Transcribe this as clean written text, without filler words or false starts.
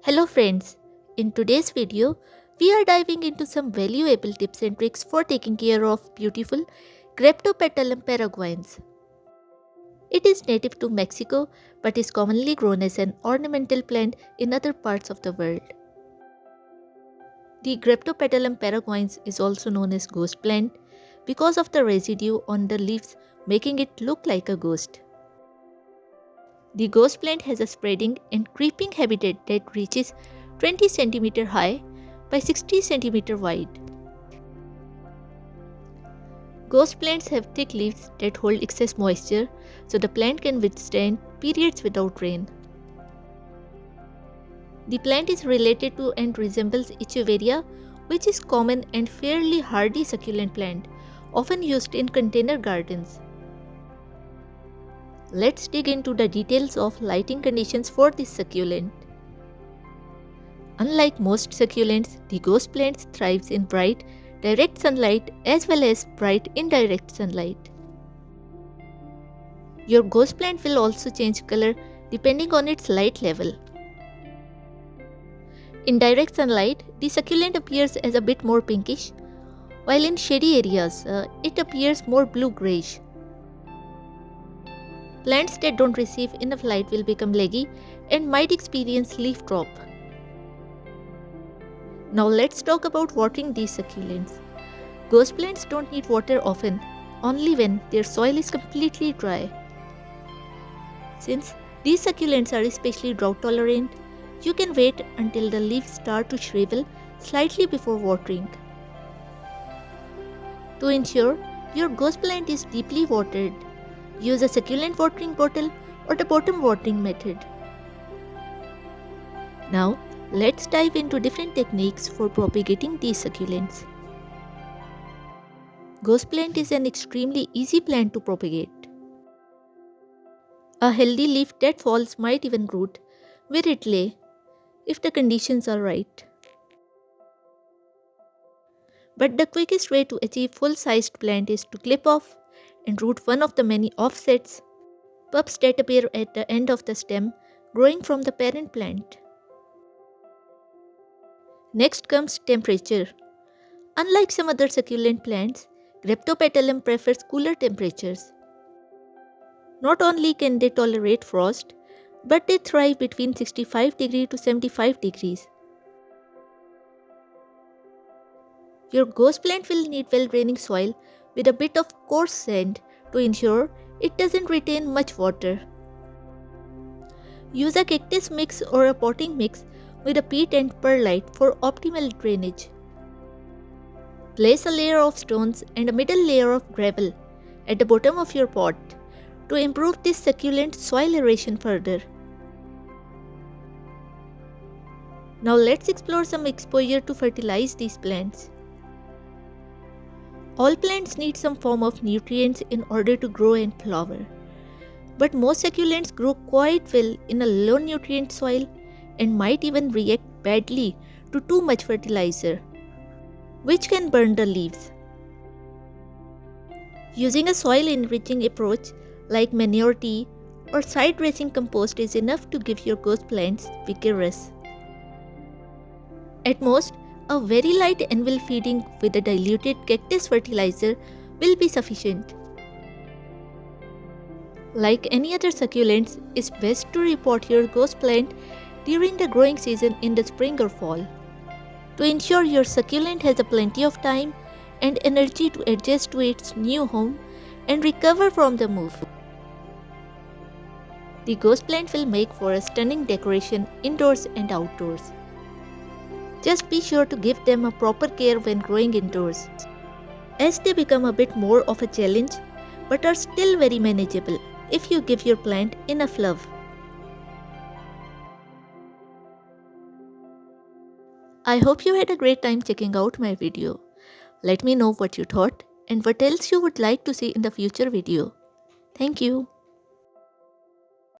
Hello friends, in today's video, we are diving into some valuable tips and tricks for taking care of beautiful Graptopetalum paraguayense. It is native to Mexico but is commonly grown as an ornamental plant in other parts of the world. The Graptopetalum paraguayense is also known as ghost plant because of the residue on the leaves making it look like a ghost. The ghost plant has a spreading and creeping habitat that reaches 20 cm high by 60 cm wide. Ghost plants have thick leaves that hold excess moisture, so the plant can withstand periods without rain. The plant is related to and resembles Echeveria, which is common and fairly hardy succulent plant, often used in container gardens. Let's dig into the details of lighting conditions for this succulent. Unlike most succulents, the ghost plant thrives in bright, direct sunlight as well as bright, indirect sunlight. Your ghost plant will also change color depending on its light level. In direct sunlight, the succulent appears as a bit more pinkish, while in shady areas, it appears more blue-grayish. Plants that don't receive enough light will become leggy and might experience leaf drop. Now let's talk about watering these succulents. Ghost plants don't need water often, only when their soil is completely dry. Since these succulents are especially drought tolerant, you can wait until the leaves start to shrivel slightly before watering. To ensure your ghost plant is deeply watered, use a succulent watering bottle or the bottom watering method. Now, let's dive into different techniques for propagating these succulents. Ghost plant is an extremely easy plant to propagate. A healthy leaf that falls might even root where it lay if the conditions are right. But the quickest way to achieve full-sized plant is to clip off and root one of the many offsets, pups that appear at the end of the stem growing from the parent plant. Next comes temperature. Unlike some other succulent plants, Graptopetalum prefers cooler temperatures. Not only can they tolerate frost, but they thrive between 65 degrees to 75 degrees. Your ghost plant will need well-draining soil with a bit of coarse sand to ensure it doesn't retain much water. Use a cactus mix or a potting mix with a peat and perlite for optimal drainage. Place a layer of stones and a middle layer of gravel at the bottom of your pot to improve this succulent soil aeration further. Now let's explore some exposure to fertilize these plants. All plants need some form of nutrients in order to grow and flower. But most succulents grow quite well in a low nutrient soil and might even react badly to too much fertilizer, which can burn the leaves. Using a soil enriching approach like manure tea or side dressing compost is enough to give your ghost plants vigorous. At most, a very light annual feeding with a diluted cactus fertilizer will be sufficient. Like any other succulents, it's best to repot your ghost plant during the growing season in the spring or fall, to ensure your succulent has a plenty of time and energy to adjust to its new home and recover from the move. The ghost plant will make for a stunning decoration indoors and outdoors. Just be sure to give them a proper care when growing indoors, as they become a bit more of a challenge but are still very manageable if you give your plant enough love. I hope you had a great time checking out my video. Let me know what you thought and what else you would like to see in the future video. Thank you.